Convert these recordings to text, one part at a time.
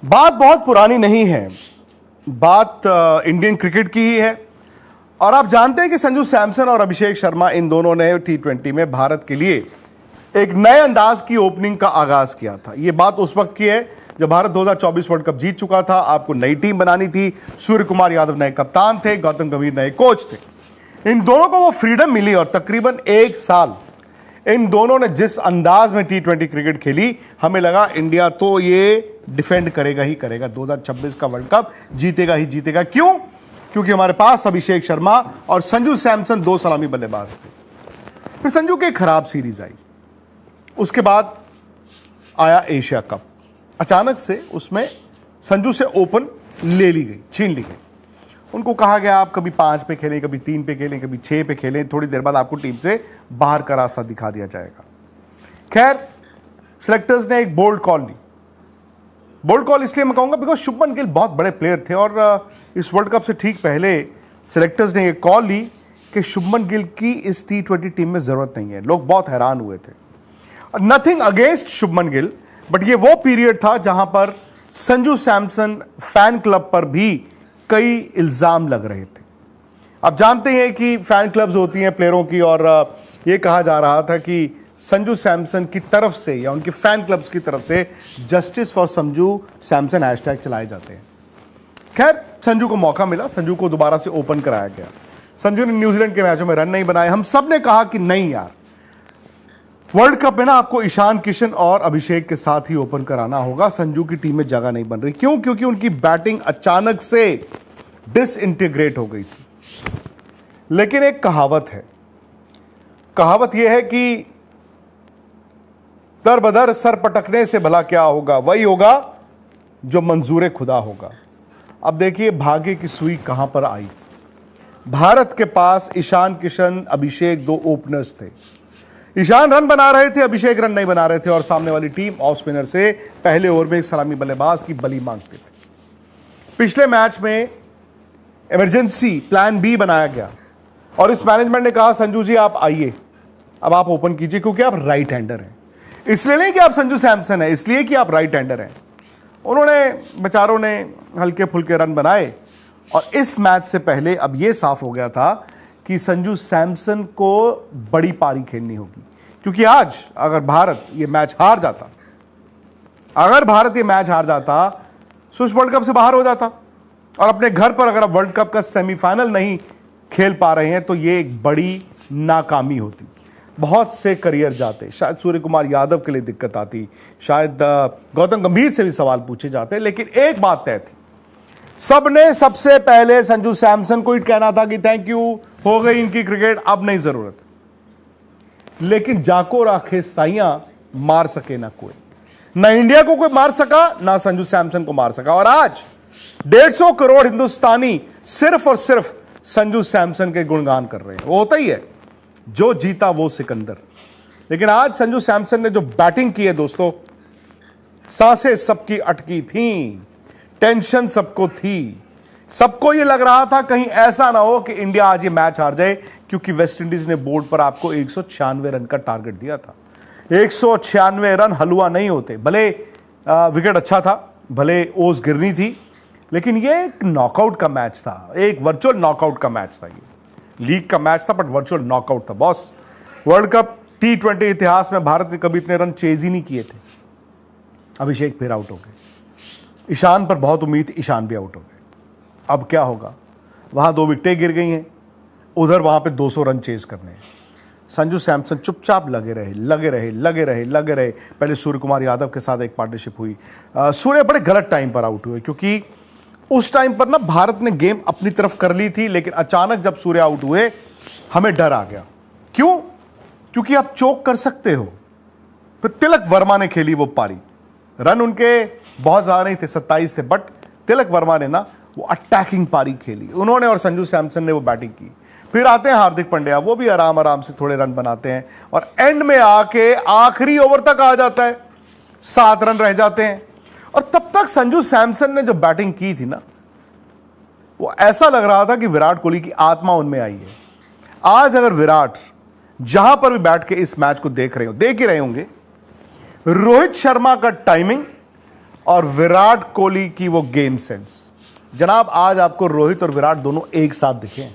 बात बहुत पुरानी नहीं है, बात इंडियन क्रिकेट की ही है। और आप जानते हैं कि संजू सैमसन और अभिषेक शर्मा इन दोनों ने T20 में भारत के लिए एक नए अंदाज की ओपनिंग का आगाज किया था। यह बात उस वक्त की है जब भारत 2024 वर्ल्ड कप जीत चुका था। आपको नई टीम बनानी थी, सूर्य कुमार यादव नए कप्तान थे, गौतम गंभीर नए कोच थे। इन दोनों को वो फ्रीडम मिली और तकरीबन एक साल इन दोनों ने जिस अंदाज में T20 क्रिकेट खेली, हमें लगा इंडिया तो ये डिफेंड करेगा ही करेगा, 2026 का वर्ल्ड कप जीतेगा ही जीतेगा। क्यों? क्योंकि हमारे पास अभिषेक शर्मा और संजू सैमसन दो सलामी बल्लेबाज थे। फिर संजू की एक खराब सीरीज आई, उसके बाद आया एशिया कप। अचानक से उसमें संजू से ओपन ले ली गई, छीन ली गई। उनको कहा गया आप कभी 5 पे खेलें, कभी 3 पे खेलें, कभी 6 पे खेलें, थोड़ी देर बाद आपको टीम से बाहर का रास्ता दिखा दिया जाएगा। खैर, सिलेक्टर्स ने एक बोल्ड कॉल ली। बोल्ड कॉल इसलिए मैं कहूंगा बिकॉज शुभमन गिल बहुत बड़े प्लेयर थे और इस वर्ल्ड कप से ठीक पहले सिलेक्टर्स ने यह कॉल ली कि शुभमन गिल की इस T20 टीम में जरूरत नहीं है। लोग बहुत हैरान हुए थे। Nothing against Shubman Gill, but ये वो पीरियड था जहां पर संजू सैमसन फैन क्लब पर भी कई इल्जाम लग रहे थे। आप जानते हैं कि फैन क्लब्स होती हैं प्लेयरों की, और यह कहा जा रहा था कि संजू सैमसन की तरफ से या उनके फैन क्लब्स की तरफ से justice for Sanju Samson hashtag चलाए जाते हैं। खैर, संजू को मौका मिला, संजू को दोबारा से ओपन कराया गया। संजू ने न्यूजीलैंड के मैचों में रन नहीं बनाए। हम सब ने कहा कि नहीं यार, वर्ल्ड कप में ना आपको ईशान किशन और अभिषेक के साथ ही ओपन कराना होगा। संजू की टीम में जगह नहीं बन रही। क्यों? क्योंकि उनकी बैटिंग अचानक से डिसइंटीग्रेट हो गई थी। लेकिन एक कहावत है, कहावत यह है कि दर बदर सर पटकने से भला क्या होगा, वही होगा जो मंजूर खुदा होगा। अब देखिए भाग्य की सुई कहां पर आई। भारत के पास ईशान किशन, अभिषेक दो ओपनर्स थे। ईशान रन बना रहे थे, अभिषेक रन नहीं बना रहे थे, और सामने वाली टीम ऑफ स्पिनर से पहले ओवर में एक सलामी बल्लेबाज की बलि मांगते थे। पिछले मैच में इमरजेंसी प्लान बी बनाया गया और इस मैनेजमेंट ने कहा संजू जी आप आइए, अब आप ओपन कीजिए, क्योंकि आप राइट हैंडर हैं। इसलिए नहीं कि आप संजू सैमसन हैं, इसलिए कि आप राइट हैंडर हैं। उन्होंने बेचारों ने हल्के फुल्के रन बनाए और इस मैच से पहले अब यह साफ हो गया था कि संजू सैमसन को बड़ी पारी खेलनी होगी। क्योंकि आज अगर भारत ये मैच हार जाता, तो इस वर्ल्ड कप से बाहर हो जाता। और अपने घर पर अगर आप वर्ल्ड कप का सेमीफाइनल नहीं खेल पा रहे हैं तो ये एक बड़ी नाकामी होती। बहुत से करियर जाते, शायद सूर्य कुमार यादव के लिए दिक्कत आती, शायद गौतम गंभीर से भी सवाल पूछे जाते। लेकिन एक बात तय थी, सबने सबसे पहले संजू सैमसन को ही कहना था कि थैंक यू, हो गई इनकी क्रिकेट, अब नहीं जरूरत। लेकिन जाको राखे साइयां, मार सके ना कोई, ना इंडिया को कोई मार सका, ना संजू सैमसन को मार सका। और आज 150 करोड़ हिंदुस्तानी सिर्फ और सिर्फ संजू सैमसन के गुणगान कर रहे हैं। वो होता ही है, जो जीता वो सिकंदर। लेकिन आज संजू सैमसन ने जो बैटिंग की है दोस्तों, सांसें सबकी अटकी थी, टेंशन सबको थी। सबको ये लग रहा था कहीं ऐसा ना हो कि इंडिया आज ये मैच हार जाए, क्योंकि वेस्ट इंडीज ने बोर्ड पर आपको 196 रन का टारगेट दिया था। 196 रन हलवा नहीं होते। भले विकेट अच्छा था, भले ओस गिरनी थी, लेकिन ये एक नॉकआउट का मैच था, एक वर्चुअल नॉकआउट का मैच था। ये लीग का मैच था बट वर्चुअल नॉकआउट था बॉस। वर्ल्ड कप T20 इतिहास में भारत ने कभी इतने रन चेज ही नहीं किए थे। अभिषेक फिर आउट हो गए। ईशान पर बहुत उम्मीद थी, ईशान भी आउट हो गए। अब क्या होगा? वहां 2 विकेटें गिर गई हैं, उधर वहां पे 200 रन चेज करने हैं। संजू सैमसन चुपचाप लगे रहे। पहले सूर्य कुमार यादव के साथ एक पार्टनरशिप हुई। सूर्य बड़े गलत टाइम पर आउट हुए, क्योंकि उस टाइम पर ना भारत ने गेम अपनी तरफ कर ली थी। लेकिन अचानक जब सूर्य आउट हुए, हमें डर आ गया। क्यों? क्योंकि आप चोक कर सकते हो। फिर तिलक वर्मा ने खेली वो पारी। रन उनके बहुत ज्यादा नहीं थे, 27 थे, बट तिलक वर्मा ने ना वो अटैकिंग पारी खेली। उन्होंने और संजू सैमसन ने वो बैटिंग की। फिर आते हैं हार्दिक पांड्या, वो भी आराम से थोड़े रन बनाते हैं और एंड में आके आखिरी ओवर तक आ जाता है, 7 रन रह जाते हैं। और तब तक संजू सैमसन ने जो बैटिंग की थी ना, वो ऐसा लग रहा था कि विराट कोहली की आत्मा उनमें आई है। आज अगर विराट जहां पर भी बैठ के इस मैच को देख ही रहे होंगे, रोहित शर्मा का टाइमिंग और विराट कोहली की वो गेम सेंस। जनाब आज आपको रोहित और विराट दोनों एक साथ दिखे हैं।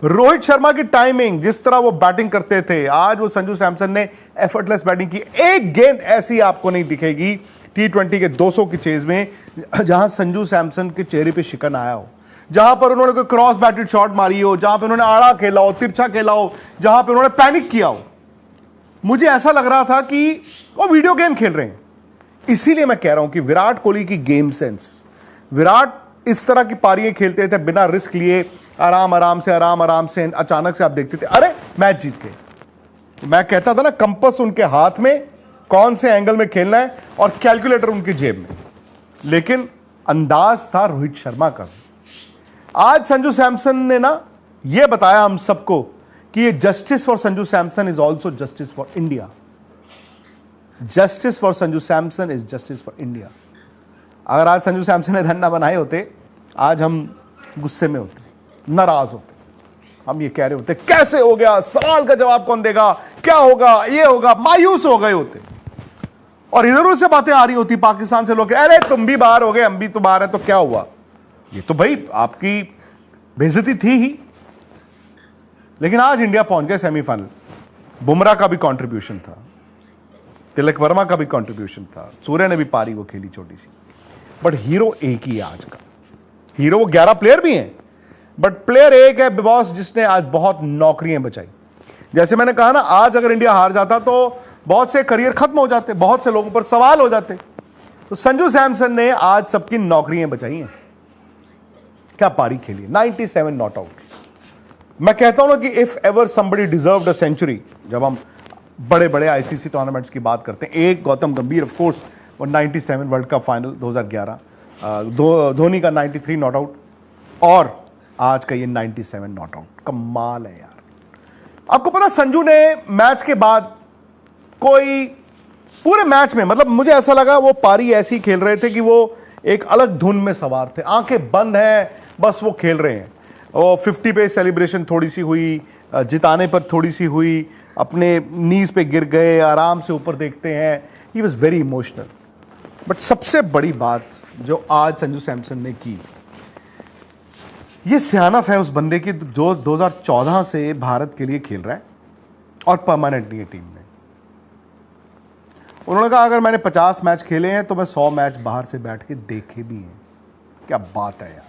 रोहित शर्मा की टाइमिंग, जिस तरह वो बैटिंग करते थे, आज वो संजू सैमसन ने एफर्टलेस बैटिंग की। एक गेंद ऐसी आपको नहीं दिखेगी T20 के 200 की चेज में जहां संजू सैमसन के चेहरे पे शिकन आया हो, जहां पर उन्होंने कोई क्रॉस बैटेड शॉट मारी हो, जहां पे उन्होंने आड़ा खेला हो, तिरछा खेला हो, जहां पे उन्होंने पैनिक किया हो। मुझे ऐसा लग रहा था कि वो वीडियो गेम खेल रहे हैं। इसीलिए मैं कह रहा हूं कि विराट कोहली की गेम सेंस, विराट इस तरह की पारियां खेलते थे बिना रिस्क लिए, आराम आराम से। अचानक से आप देखते थे अरे मैच जीत गए। मैं कहता था ना, कंपस उनके हाथ में, कौन से एंगल में खेलना है, और कैलकुलेटर उनकी जेब में। लेकिन अंदाज था रोहित शर्मा का। आज संजू सैमसन ने ना यह बताया हम सबको कि ये justice for Sanju Samson is also justice for India. Justice for Sanju Samson is justice for India. अगर आज संजू सैमसन ने रन ना बनाए होते, आज हम गुस्से में होते, नाराज होते, हम ये कह रहे होते कैसे हो गया, सवाल का जवाब कौन देगा, क्या होगा, ये होगा, मायूस हो गए होते। और इधर उधर से बातें आ रही होती पाकिस्तान से लोग, अरे तुम भी बाहर हो गए, हम भी तो बाहर है, तो क्या हुआ। ये तो भाई आपकी बेइज्जती थी ही। लेकिन आज इंडिया पहुंच गया सेमीफाइनल। बुमराह का भी कंट्रीब्यूशन था, तिलक वर्मा का भी कंट्रीब्यूशन था, सूर्य ने भी पारी वो खेली छोटी सी। बट हीरो एक ही है आज का। हीरो वो 11 प्लेयर भी हैं, बट प्लेयर एक है बॉस, जिसने आज बहुत नौकरियां बचाई। जैसे मैंने कहा ना, आज अगर इंडिया हार जाता तो बहुत से करियर खत्म हो जाते, बहुत से लोगों पर सवाल हो जाते। तो संजू सैमसन ने आज सबकी नौकरियां बचाई हैं। क्या पारी खेली, 97 नॉट आउट। मैं कहता हूं ना कि if ever somebody deserved a century, जब हम बड़े बड़े आईसीसी टूर्नामेंट्स की बात करते हैं, एक गौतम गंभीर ऑफ कोर्स, और 97 वर्ल्ड कप फाइनल 2011, धोनी का 93 नॉट आउट, और आज का ये 97 नॉट आउट। कमाल है यार। आपको पता, संजू ने मैच के बाद कोई पूरे मैच में, मतलब मुझे ऐसा लगा वो पारी ऐसी खेल रहे थे कि वो एक अलग धुन में सवार थे, आंखें बंद हैं, बस वो खेल रहे हैं। वो 50 पे सेलिब्रेशन थोड़ी सी हुई, जिताने पर थोड़ी सी हुई, अपने नीज पे गिर गए, आराम से ऊपर देखते हैं। He was very emotional. But सबसे बड़ी बात जो आज संजू सैमसन ने की, ये सियानत है उस बंदे की जो 2014 से भारत के लिए खेल रहा है और परमानेंट नहीं है टीम में। उन्होंने कहा अगर मैंने 50 मैच खेले हैं तो मैं 100 मैच बाहर से बैठ के देखे भी हैं। क्या बात है यार।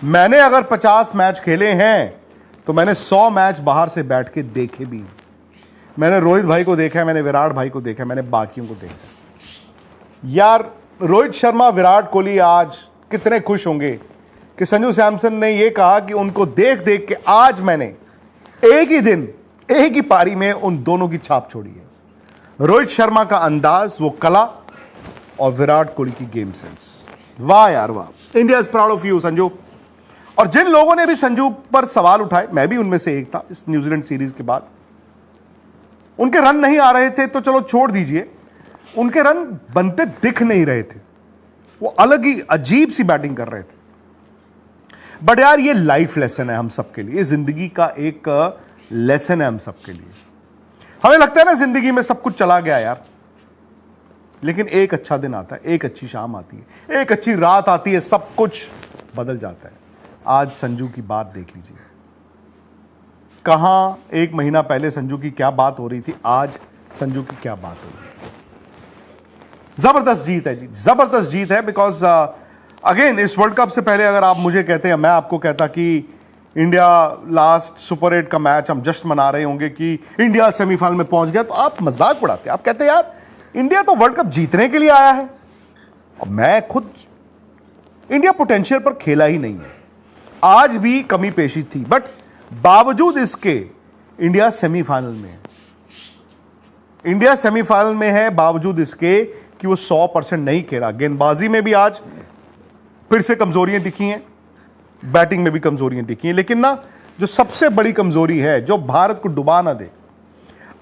मैंने अगर 50 मैच खेले हैं तो मैंने 100 मैच बाहर से बैठ के देखे भी हैं। मैंने रोहित भाई को देखा है, मैंने विराट भाई को देखा है, मैंने बाकियों को देखा है। यार रोहित शर्मा, विराट कोहली आज कितने खुश होंगे कि संजू सैमसन ने यह कहा कि उनको देख देख के आज मैंने एक ही दिन, एक ही पारी में उन दोनों की छाप छोड़ी है। रोहित शर्मा का अंदाज, वो कला, और विराट कोहली की गेम सेंस। वाह यार वाह। India is proud of you Sanju. और जिन लोगों ने भी संजू पर सवाल उठाए, मैं भी उनमें से एक था इस न्यूजीलैंड सीरीज के बाद, उनके रन नहीं आ रहे थे तो चलो छोड़ दीजिए, उनके रन बनते दिख नहीं रहे थे, वो अलग ही अजीब सी बैटिंग कर रहे थे। बट यार ये लाइफ लेसन है हम सबके लिए, जिंदगी का एक लेसन है हम सबके लिए। हमें लगता है ना जिंदगी में सब कुछ चला गया यार, लेकिन एक अच्छा दिन आता है, एक अच्छी शाम आती है, एक अच्छी रात आती है, सब कुछ बदल जाता है। आज संजू की बात देख लीजिए, कहां एक महीना पहले संजू की क्या बात हो रही थी, आज संजू की क्या बात हो रही है। जबरदस्त जीत है जी, जबरदस्त जीत है। बिकॉज अगेन इस वर्ल्ड कप से पहले अगर आप मुझे कहते हैं, मैं आपको कहता कि इंडिया लास्ट सुपर 8 का मैच हम जश्न मना रहे होंगे कि इंडिया सेमीफाइनल में पहुंच गया, तो आप मजाक उड़ाते। आप कहते यार इंडिया तो वर्ल्ड कप जीतने के लिए आया है। और मैं खुद, इंडिया पोटेंशियल पर खेला ही नहीं है, आज भी कमी पेशी थी, बट बावजूद इसके इंडिया सेमीफाइनल में है। इंडिया सेमीफाइनल में है बावजूद इसके कि वो 100% नहीं खेला। गेंदबाजी में भी आज फिर से कमजोरियां दिखी हैं, बैटिंग में भी कमजोरियां दिखी हैं। लेकिन ना जो सबसे बड़ी कमजोरी है, जो भारत को डुबा ना दे,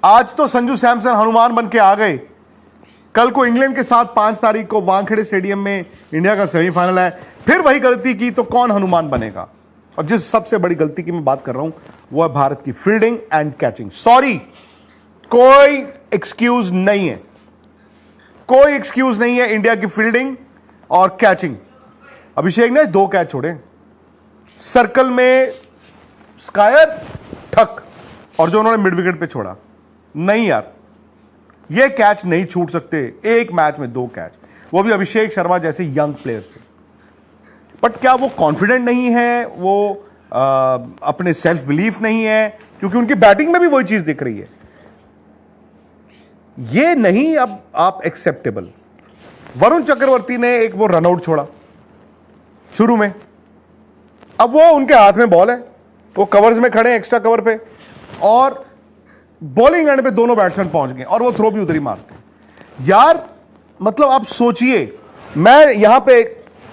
आज तो संजू सैमसन हनुमान बन के आ गए। कल को इंग्लैंड के साथ 5 तारीख को वानखेड़े स्टेडियम में इंडिया का सेमीफाइनल है, फिर वही गलती की तो कौन हनुमान बनेगा। और जिस सबसे बड़ी गलती की मैं बात कर रहा हूं वो है भारत की फील्डिंग एंड कैचिंग। सॉरी, कोई एक्सक्यूज नहीं है। कोई एक्सक्यूज नहीं है इंडिया की फील्डिंग और कैचिंग। अभिषेक ने 2 कैच छोड़े, सर्कल में स्कायर ठक, और जो उन्होंने मिड विकेट पे छोड़ा, नहीं यार ये कैच नहीं छूट सकते एक मैच में 2 कैच, वो भी अभिषेक शर्मा जैसे यंग प्लेयर से। बट क्या वो कॉन्फिडेंट नहीं है, वो अपने सेल्फ बिलीफ नहीं है, क्योंकि उनकी बैटिंग में भी वही चीज दिख रही है। ये नहीं अब आप एक्सेप्टेबल। वरुण चक्रवर्ती ने एक वो रनआउट छोड़ा शुरू में, अब वो उनके हाथ में बॉल है, वो कवर्स में खड़े हैं एक्स्ट्रा कवर पे, और बॉलिंग एंड पे दोनों बैट्समैन पहुंच गए और वो थ्रो भी उधर ही मारते हैं। यार मतलब आप सोचिए, मैं यहां पे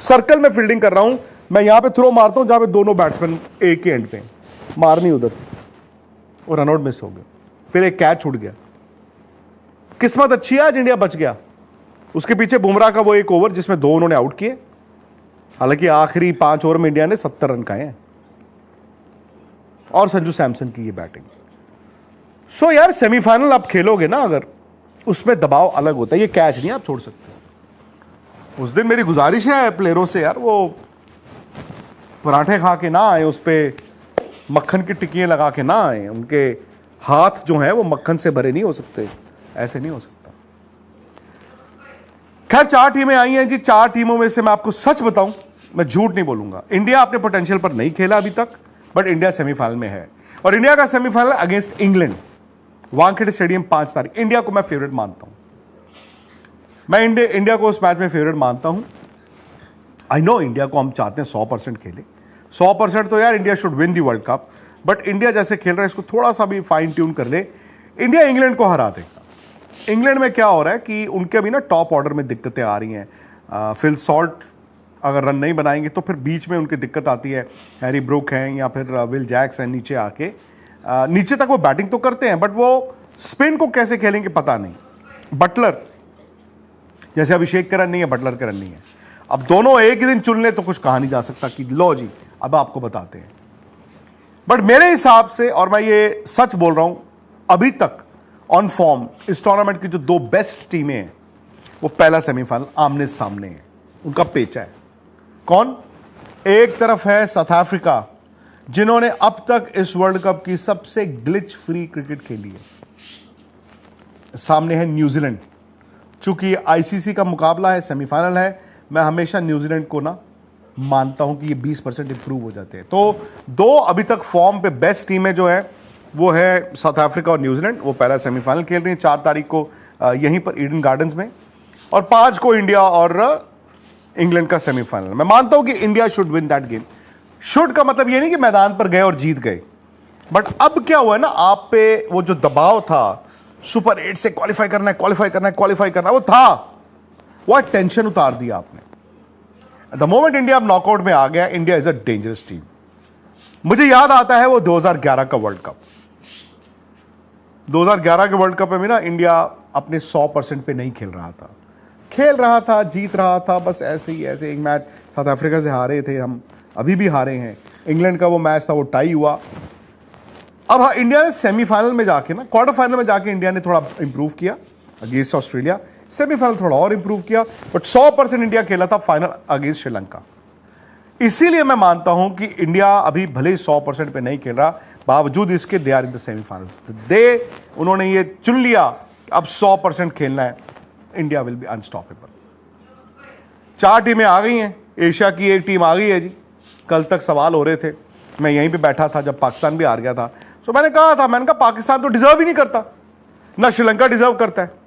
सर्कल में फील्डिंग कर रहा हूं, मैं यहां पे थ्रो मारता हूं जहां पे दोनों बैट्समैन एक ही एंड पे, मारनी उधर, और रनआउट मिस हो गया, फिर एक कैच छूट गया। किस्मत अच्छी है, आज इंडिया बच गया। उसके पीछे बुमराह का वो एक ओवर जिसमें 2 उन्होंने आउट किए, हालांकि आखिरी 5 ओवर में इंडिया ने 70 रन खाए हैं, और संजू सैमसन की ये बैटिंग। सो यार सेमीफाइनल आप खेलोगे ना, अगर उसमें दबाव अलग होता है, ये कैच नहीं आप छोड़ सकते। उस दिन मेरी गुजारिश है प्लेयरों से, यार वो पराठे खा के ना आए, उस पर मक्खन की टिक्कियां लगा के ना आए, उनके हाथ जो हैं वो मक्खन से भरे नहीं हो सकते, ऐसे नहीं हो सकता। खैर 4 टीमें आई हैं जी, 4 टीमों में से मैं आपको सच बताऊं, मैं झूठ नहीं बोलूंगा, इंडिया अपने पोटेंशियल पर नहीं खेला अभी तक, बट इंडिया सेमीफाइनल में है, और इंडिया का semifinal against England, Wankhede stadium 5 तारीख। इंडिया को मैं फेवरेट मानता हूं, मैं इंडिया को उस मैच में फेवरेट मानता हूं। आई नो इंडिया को हम चाहते हैं 100% खेले, 100% तो यार India should win the world cup, but India जैसे खेल रहा है इसको थोड़ा सा भी फाइन ट्यून कर ले, इंडिया इंग्लैंड को हरा देगा। इंग्लैंड में क्या हो रहा है कि उनके अभी ना टॉप ऑर्डर में दिक्कतें आ रही हैं। फिल सॉल्ट अगर रन नहीं बनाएंगे तो फिर बीच में उनकी दिक्कत आती है, हैरी ब्रूक हैं या फिर विल जैक्स हैं नीचे आके, नीचे तक वो बैटिंग तो करते हैं बट वो स्पिन को कैसे खेलेंगे पता नहीं। बटलर जैसे अभिषेक का रन नहीं है, बटलर का रन नहीं है, अब दोनों एक ही दिन चुन ले तो कुछ कहा नहीं जा सकता कि लो जी अब आपको बताते हैं। बट मेरे हिसाब से, और मैं ये सच बोल रहा हूं, अभी तक ऑन फॉर्म इस टूर्नामेंट की जो 2 बेस्ट टीमें हैं वो पहला सेमीफाइनल आमने सामने है, उनका पेचा है। कौन? एक तरफ है साउथ अफ्रीका, जिन्होंने अब तक इस वर्ल्ड कप की सबसे ग्लिच फ्री क्रिकेट खेली है। सामने है न्यूजीलैंड। चूंकि आईसीसी का मुकाबला है, सेमीफाइनल है, मैं हमेशा न्यूजीलैंड को ना मानता हूं कि ये 20% इंप्रूव हो जाते हैं। तो 2 अभी तक फॉर्म पे बेस्ट टीमें जो है वो है साउथ अफ्रीका और न्यूजीलैंड, वो पहला सेमीफाइनल खेल रही है 4 तारीख को यहीं पर ईडन गार्डन्स में, और 5 को इंडिया और इंग्लैंड का सेमीफाइनल। मैं मानता हूं कि India should win that game. Should का मतलब ये नहीं कि मैदान पर गए और जीत गए, बट अब क्या हुआ है ना, आप पे वो जो दबाव था सुपर 8 से क्वालिफाई करना है, क्वालिफाई करना है, क्वालिफाई करना है, वो था, वो टेंशन उतार दिया आपने। द मोमेंट इंडिया अब नॉकआउट में आ गया, India is a dangerous team. मुझे याद आता है वो 2011 का वर्ल्ड कप, 2011 के वर्ल्ड कप में ना इंडिया अपने 100% पे नहीं खेल रहा था, जीत रहा था, बस ऐसे ही ऐसे। एक मैच साउथ अफ्रीका से हारे थे हम, अभी भी हारे हैं। इंग्लैंड का वो मैच था वो टाई हुआ। अब हाँ, इंडिया ने सेमीफाइनल में जाके ना, क्वार्टर फाइनल में जाके इंडिया ने थोड़ा इंप्रूव किया अगेंस्ट ऑस्ट्रेलिया, सेमीफाइनल थोड़ा और इंप्रूव किया, बट 100% इंडिया खेला था फाइनल अगेंस्ट श्रीलंका। इसीलिए मैं मानता हूं कि इंडिया अभी भले ही 100% पे नहीं खेल रहा, बावजूद इसके they are in the semifinals. उन्होंने ये चुन लिया अब 100% खेलना है, इंडिया विल बी अनस्टॉपेबल। 4 टीमें आ गई हैं, एशिया की एक टीम आ गई है जी। कल तक सवाल हो रहे थे, मैं यहीं पे बैठा था जब पाकिस्तान भी हार गया था, तो मैंने कहा पाकिस्तान तो डिजर्व ही नहीं करता, ना श्रीलंका डिजर्व करता है।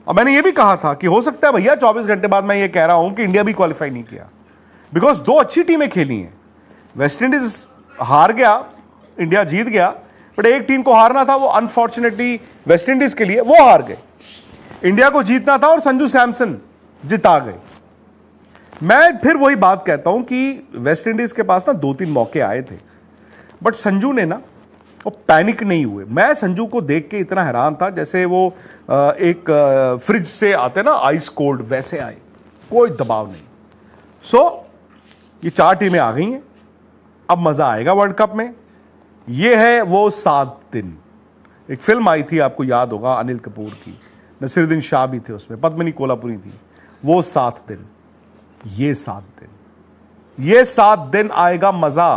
और मैंने ये भी कहा था कि हो सकता है भैया 24 घंटे बाद मैं ये कह रहा हूं कि इंडिया भी क्वालिफाई नहीं किया, बिकॉज 2 अच्छी टीमें खेली हैं। वेस्ट इंडीज हार गया, इंडिया जीत गया, बट एक टीम को हारना था, वो अनफॉर्चुनेटली वेस्ट इंडीज के लिए वो हार गए। इंडिया को जीतना था और संजू सैमसन जिता गए। मैं फिर वही बात कहता हूं कि वेस्ट इंडीज के पास ना 2-3 मौके आए थे, बट संजू ने ना वो पैनिक नहीं हुए। मैं संजू को देख के इतना हैरान था जैसे वो एक फ्रिज से आते ना आइस कोल्ड, वैसे आए, कोई दबाव नहीं। सो ये 4 टीमें आ गई हैं, अब मजा आएगा वर्ल्ड कप में। ये है वो 7 दिन। एक फिल्म आई थी, आपको याद होगा, अनिल कपूर की, नसीरुद्दीन शाह भी थे उसमें, पद्मिनी कोल्हापुरी थी। वो 7 दिन, ये 7 दिन, ये 7 दिन आएगा मजा।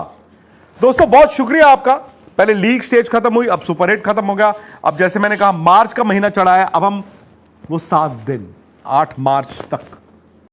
दोस्तों बहुत शुक्रिया आपका। पहले लीग स्टेज खत्म हुई, अब सुपर हिट खत्म हो गया, अब जैसे मैंने कहा मार्च का महीना चढ़ा है, अब हम वो 7 दिन 8 मार्च तक